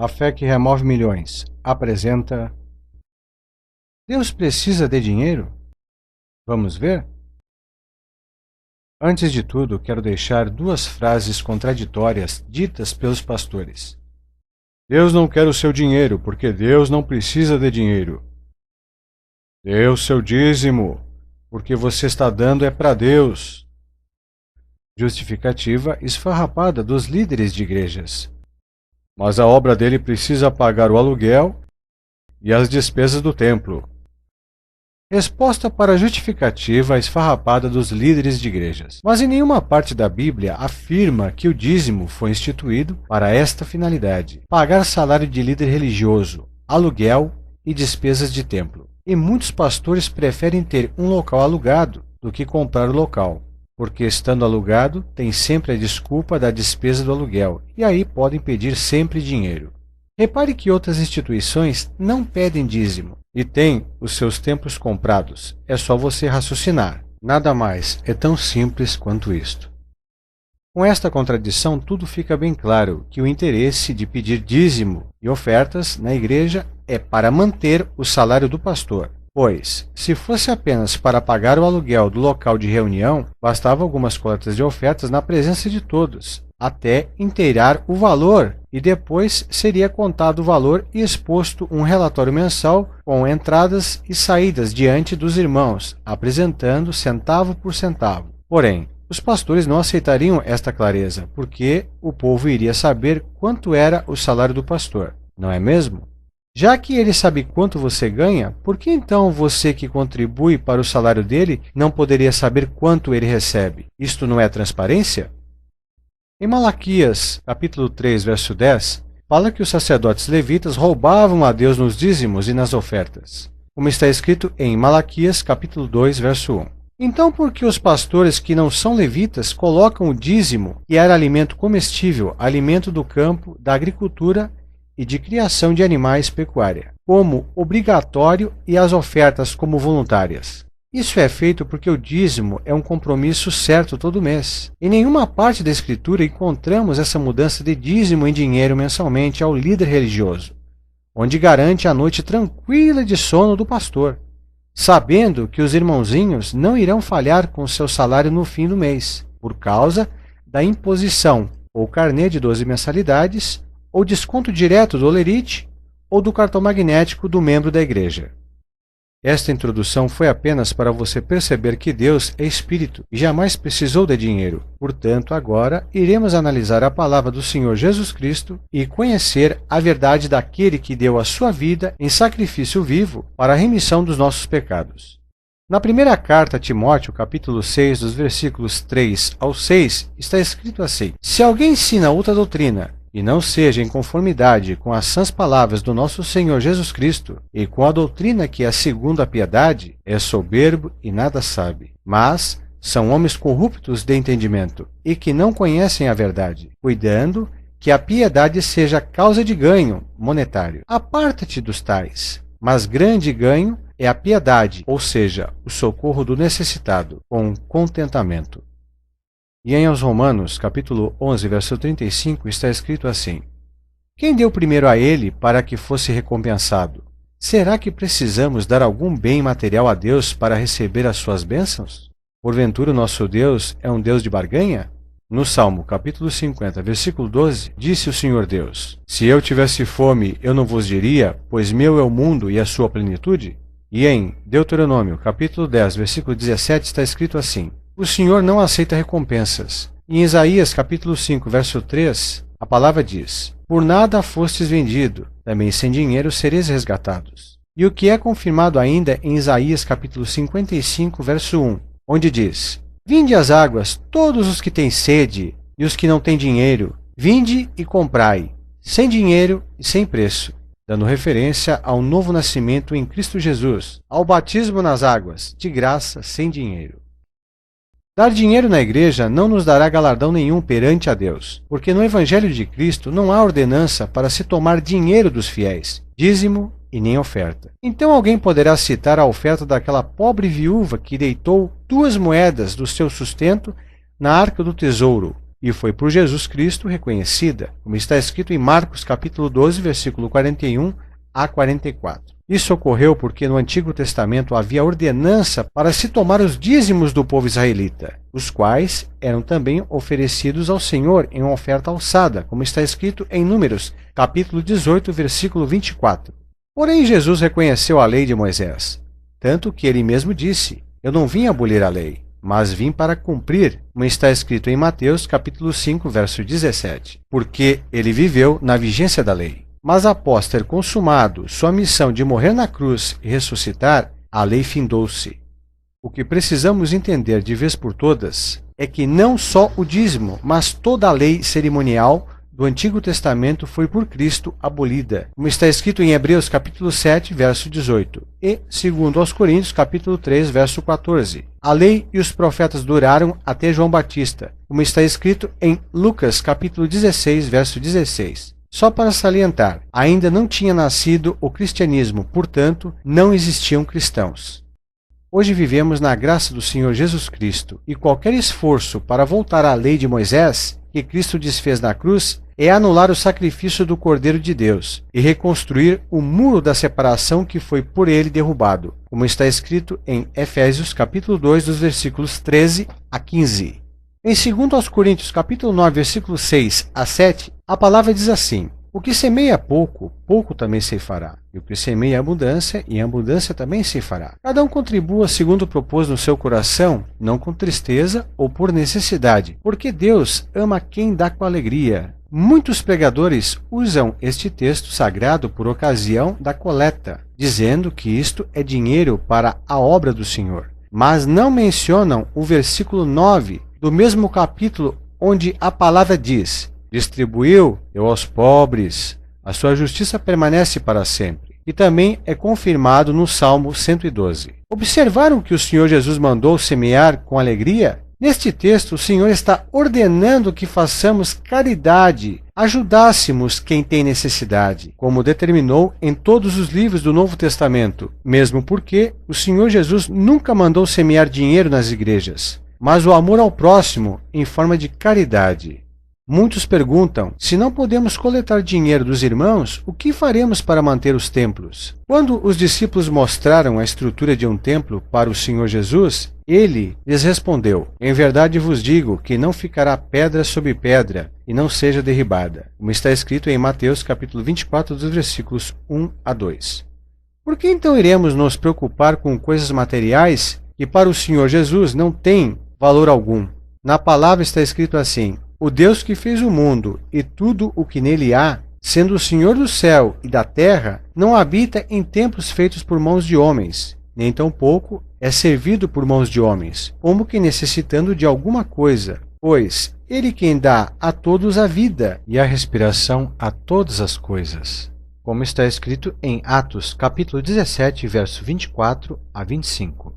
A fé que remove milhões apresenta Deus precisa de dinheiro? Vamos ver? Antes de tudo, quero deixar duas frases contraditórias ditas pelos pastores. Deus não quer o seu dinheiro, porque Deus não precisa de dinheiro. Dê o seu dízimo, porque você está dando é para Deus. Justificativa esfarrapada dos líderes de igrejas. Mas a obra dele precisa pagar o aluguel e as despesas do templo. Resposta para a justificativa esfarrapada dos líderes de igrejas. Mas em nenhuma parte da Bíblia afirma que o dízimo foi instituído para esta finalidade: pagar salário de líder religioso, aluguel e despesas de templo. E muitos pastores preferem ter um local alugado do que comprar o local, porque estando alugado tem sempre a desculpa da despesa do aluguel, e aí podem pedir sempre dinheiro. Repare que outras instituições não pedem dízimo e têm os seus templos comprados. É só você raciocinar. Nada mais é tão simples quanto isto. Com esta contradição, tudo fica bem claro que o interesse de pedir dízimo e ofertas na igreja é para manter o salário do pastor. Pois, se fosse apenas para pagar o aluguel do local de reunião, bastava algumas coletas de ofertas na presença de todos, até inteirar o valor, e depois seria contado o valor e exposto um relatório mensal com entradas e saídas diante dos irmãos, apresentando centavo por centavo. Porém, os pastores não aceitariam esta clareza, porque o povo iria saber quanto era o salário do pastor, não é mesmo? Já que ele sabe quanto você ganha, por que então você que contribui para o salário dele não poderia saber quanto ele recebe? Isto não é transparência? Em Malaquias, capítulo 3, verso 10, fala que os sacerdotes levitas roubavam a Deus nos dízimos e nas ofertas, como está escrito em Malaquias, capítulo 2, verso 1. Então, por que os pastores que não são levitas colocam o dízimo, que era alimento comestível, alimento do campo, da agricultura e de criação de animais pecuária, como obrigatório e as ofertas como voluntárias? Isso é feito porque o dízimo é um compromisso certo todo mês. Em nenhuma parte da Escritura encontramos essa mudança de dízimo em dinheiro mensalmente ao líder religioso, onde garante a noite tranquila de sono do pastor, sabendo que os irmãozinhos não irão falhar com seu salário no fim do mês, por causa da imposição ou carnê de 12 mensalidades, ou desconto direto do olerite ou do cartão magnético do membro da igreja. Esta introdução foi apenas para você perceber que Deus é Espírito e jamais precisou de dinheiro. Portanto, agora iremos analisar a palavra do Senhor Jesus Cristo e conhecer a verdade daquele que deu a sua vida em sacrifício vivo para a remissão dos nossos pecados. Na primeira carta a Timóteo, capítulo 6, dos versículos 3 ao 6, está escrito assim: Se alguém ensina outra doutrina, e não seja em conformidade com as sãs palavras do nosso Senhor Jesus Cristo e com a doutrina que é segundo a piedade, é soberbo e nada sabe. Mas são homens corruptos de entendimento e que não conhecem a verdade, cuidando que a piedade seja causa de ganho monetário. Aparta-te dos tais, mas grande ganho é a piedade, ou seja, o socorro do necessitado, com contentamento. E em aos Romanos, capítulo 11, verso 35, está escrito assim: Quem deu primeiro a ele para que fosse recompensado? Será que precisamos dar algum bem material a Deus para receber as suas bênçãos? Porventura o nosso Deus é um Deus de barganha? No Salmo, capítulo 50, versículo 12, disse o Senhor Deus: Se eu tivesse fome, eu não vos diria, pois meu é o mundo e a sua plenitude? E em Deuteronômio, capítulo 10, versículo 17, está escrito assim: O Senhor não aceita recompensas. E em Isaías, capítulo 5, verso 3, a palavra diz: Por nada fostes vendido, também sem dinheiro sereis resgatados. E o que é confirmado ainda em Isaías, capítulo 55, verso 1, onde diz: Vinde às águas, todos os que têm sede, e os que não têm dinheiro, vinde e comprai, sem dinheiro e sem preço, dando referência ao novo nascimento em Cristo Jesus, ao batismo nas águas, de graça, sem dinheiro. Dar dinheiro na igreja não nos dará galardão nenhum perante a Deus, porque no Evangelho de Cristo não há ordenança para se tomar dinheiro dos fiéis, dízimo e nem oferta. Então alguém poderá citar a oferta daquela pobre viúva que deitou 2 moedas do seu sustento na arca do tesouro, e foi por Jesus Cristo reconhecida, como está escrito em Marcos capítulo 12, versículo 41 a 44. Isso ocorreu porque no Antigo Testamento havia ordenança para se tomar os dízimos do povo israelita, os quais eram também oferecidos ao Senhor em uma oferta alçada, como está escrito em Números, capítulo 18, versículo 24. Porém, Jesus reconheceu a lei de Moisés, tanto que ele mesmo disse: Eu não vim abolir a lei, mas vim para cumprir, como está escrito em Mateus, capítulo 5, verso 17, porque ele viveu na vigência da lei. Mas após ter consumado sua missão de morrer na cruz e ressuscitar, a lei findou-se. O que precisamos entender de vez por todas é que não só o dízimo, mas toda a lei cerimonial do Antigo Testamento foi por Cristo abolida, como está escrito em Hebreus capítulo 7, verso 18, e, segundo aos Coríntios, capítulo 3, verso 14. A lei e os profetas duraram até João Batista, como está escrito em Lucas capítulo 16, verso 16. Só para salientar, ainda não tinha nascido o cristianismo, portanto, não existiam cristãos. Hoje vivemos na graça do Senhor Jesus Cristo, e qualquer esforço para voltar à lei de Moisés, que Cristo desfez na cruz, é anular o sacrifício do Cordeiro de Deus e reconstruir o muro da separação que foi por ele derrubado, como está escrito em Efésios capítulo 2, dos versículos 13 a 15. Em 2 Coríntios capítulo 9, versículos 6 a 7, a palavra diz assim: O que semeia pouco, pouco também ceifará. E o que semeia abundância, em abundância também ceifará. Cada um contribua segundo propôs no seu coração, não com tristeza ou por necessidade, porque Deus ama quem dá com alegria. Muitos pregadores usam este texto sagrado por ocasião da coleta, dizendo que isto é dinheiro para a obra do Senhor. Mas não mencionam o versículo 9 do mesmo capítulo, onde a palavra diz: Distribuiu, deu aos pobres, a sua justiça permanece para sempre. E também é confirmado no Salmo 112. Observaram que o Senhor Jesus mandou semear com alegria? Neste texto, o Senhor está ordenando que façamos caridade, ajudássemos quem tem necessidade, como determinou em todos os livros do Novo Testamento, mesmo porque o Senhor Jesus nunca mandou semear dinheiro nas igrejas, mas o amor ao próximo em forma de caridade. Muitos perguntam: se não podemos coletar dinheiro dos irmãos, o que faremos para manter os templos? Quando os discípulos mostraram a estrutura de um templo para o Senhor Jesus, ele lhes respondeu: Em verdade vos digo que não ficará pedra sobre pedra e não seja derribada, como está escrito em Mateus capítulo 24, dos versículos 1 a 2. Por que então iremos nos preocupar com coisas materiais que para o Senhor Jesus não têm valor algum? Na palavra está escrito assim: O Deus que fez o mundo e tudo o que nele há, sendo o Senhor do céu e da terra, não habita em templos feitos por mãos de homens, nem tampouco é servido por mãos de homens, como que necessitando de alguma coisa, pois ele quem dá a todos a vida e a respiração a todas as coisas, como está escrito em Atos capítulo 17, verso 24 a 25.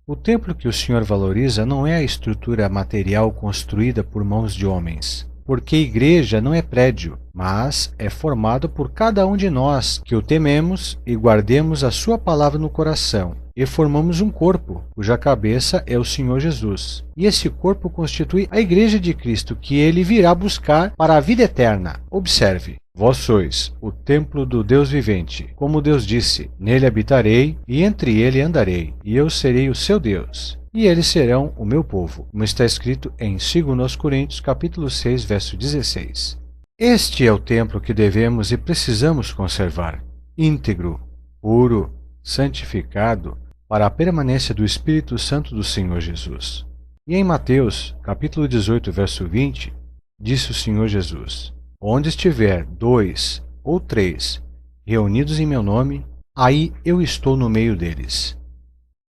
O templo que o Senhor valoriza não é a estrutura material construída por mãos de homens, porque igreja não é prédio, mas é formado por cada um de nós que o tememos e guardemos a sua palavra no coração, e formamos um corpo, cuja cabeça é o Senhor Jesus. E esse corpo constitui a igreja de Cristo, que ele virá buscar para a vida eterna. Observe: Vós sois o templo do Deus vivente. Como Deus disse: Nele habitarei e entre ele andarei, e eu serei o seu Deus, e eles serão o meu povo, como está escrito em 2 Coríntios capítulo 6, verso 16. Este é o templo que devemos e precisamos conservar, íntegro, puro, santificado, para a permanência do Espírito Santo do Senhor Jesus. E em Mateus capítulo 18, verso 20, disse o Senhor Jesus: Onde estiver 2 ou 3 reunidos em meu nome, aí eu estou no meio deles.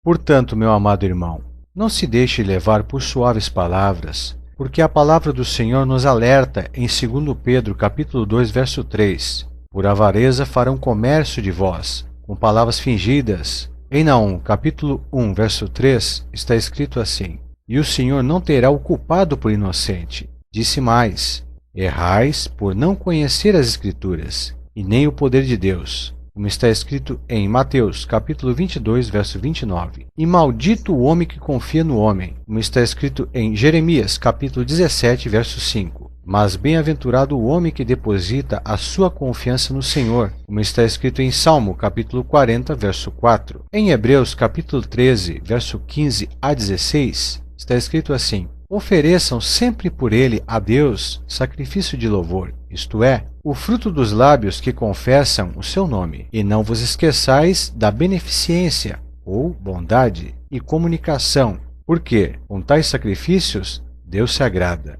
Portanto, meu amado irmão, não se deixe levar por suaves palavras, porque a palavra do Senhor nos alerta em 2 Pedro capítulo 2, verso 3. Por avareza farão comércio de vós, com palavras fingidas. Em Naum capítulo 1, verso 3, está escrito assim: E o Senhor não terá o culpado por inocente. Disse mais: Errais por não conhecer as Escrituras, e nem o poder de Deus. como está escrito em Mateus, capítulo 22, verso 29. E maldito o homem que confia no homem, como está escrito em Jeremias, capítulo 17, verso 5. Mas bem-aventurado o homem que deposita a sua confiança no Senhor, como está escrito em Salmo, capítulo 40, verso 4. Em Hebreus, capítulo 13, verso 15 a 16, está escrito assim: ofereçam sempre por ele a Deus sacrifício de louvor, isto é, o fruto dos lábios que confessam o seu nome. E não vos esqueçais da beneficência, ou bondade, e comunicação, porque com tais sacrifícios Deus se agrada.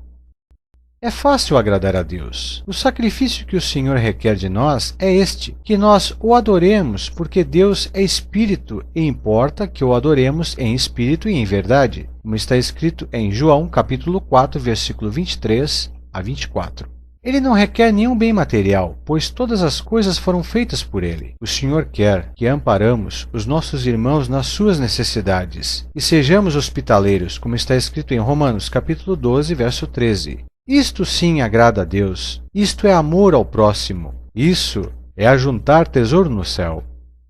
É fácil agradar a Deus. O sacrifício que o Senhor requer de nós é este, que nós o adoremos, porque Deus é Espírito e importa que o adoremos em espírito e em verdade, como está escrito em João capítulo 4, versículo 23 a 24. Ele não requer nenhum bem material, pois todas as coisas foram feitas por ele. O Senhor quer que amparamos os nossos irmãos nas suas necessidades e sejamos hospitaleiros, como está escrito em Romanos capítulo 12, verso 13. Isto sim agrada a Deus. Isto é amor ao próximo. Isso é ajuntar tesouro no céu.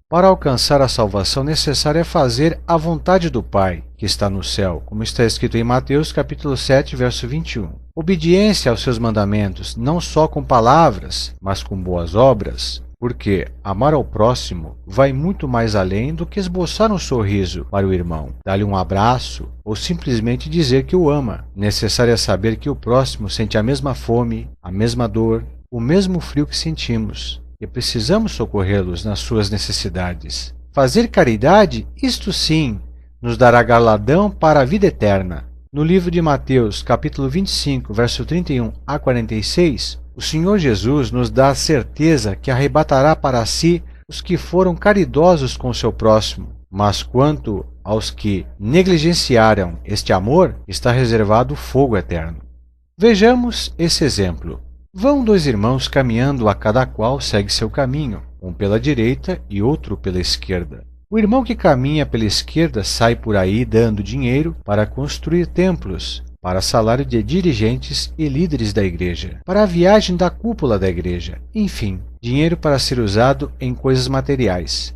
Para alcançar a salvação necessário é fazer a vontade do Pai, que está no céu, como está escrito em Mateus capítulo 7, verso 21. Obediência aos seus mandamentos, não só com palavras, mas com boas obras, porque amar ao próximo vai muito mais além do que esboçar um sorriso para o irmão, dar-lhe um abraço ou simplesmente dizer que o ama. Necessário é saber que o próximo sente a mesma fome, a mesma dor, o mesmo frio que sentimos, e precisamos socorrê-los nas suas necessidades. Fazer caridade, isto sim, nos dará galardão para a vida eterna. No livro de Mateus, capítulo 25, verso 31 a 46, o Senhor Jesus nos dá a certeza que arrebatará para si os que foram caridosos com o seu próximo, mas quanto aos que negligenciaram este amor, está reservado o fogo eterno. Vejamos esse exemplo. Vão dois irmãos caminhando, a cada qual segue seu caminho, um pela direita e outro pela esquerda. O irmão que caminha pela esquerda sai por aí dando dinheiro para construir templos, para salário de dirigentes e líderes da igreja, para a viagem da cúpula da igreja, enfim, dinheiro para ser usado em coisas materiais.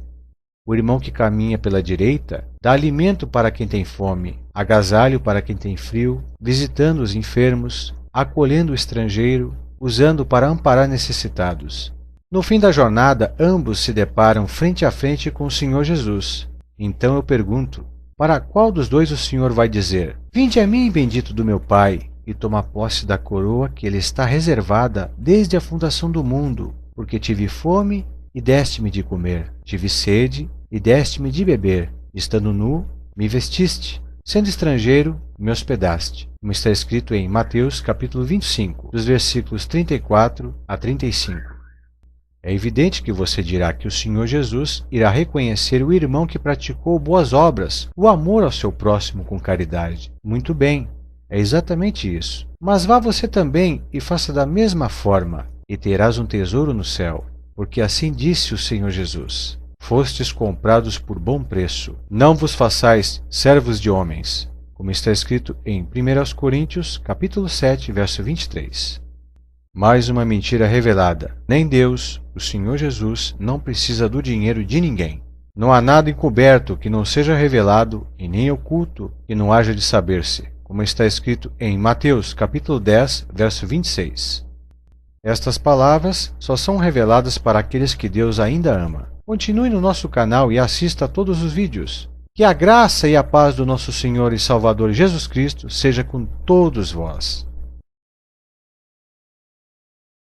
O irmão que caminha pela direita dá alimento para quem tem fome, agasalho para quem tem frio, visitando os enfermos, acolhendo o estrangeiro, usando para amparar necessitados. No fim da jornada, ambos se deparam frente a frente com o Senhor Jesus. Então eu pergunto: para qual dos dois o Senhor vai dizer: vinde a mim, bendito do meu Pai, e toma posse da coroa que lhe está reservada desde a fundação do mundo, porque tive fome e deste-me de comer, tive sede e deste-me de beber, estando nu, me vestiste, sendo estrangeiro, me hospedaste, como está escrito em Mateus capítulo 25, dos versículos 34 a 35. É evidente que você dirá que o Senhor Jesus irá reconhecer o irmão que praticou boas obras, o amor ao seu próximo com caridade. Muito bem, é exatamente isso. Mas vá você também e faça da mesma forma, e terás um tesouro no céu, porque assim disse o Senhor Jesus: fostes comprados por bom preço. Não vos façais servos de homens, como está escrito em 1 Coríntios, capítulo 7, verso 23. Mais uma mentira revelada. Nem Deus, o Senhor Jesus, não precisa do dinheiro de ninguém. Não há nada encoberto que não seja revelado, e nem oculto que não haja de saber-se, como está escrito em Mateus, capítulo 10, verso 26. Estas palavras só são reveladas para aqueles que Deus ainda ama. Continue no nosso canal e assista a todos os vídeos. Que a graça e a paz do nosso Senhor e Salvador Jesus Cristo seja com todos vós.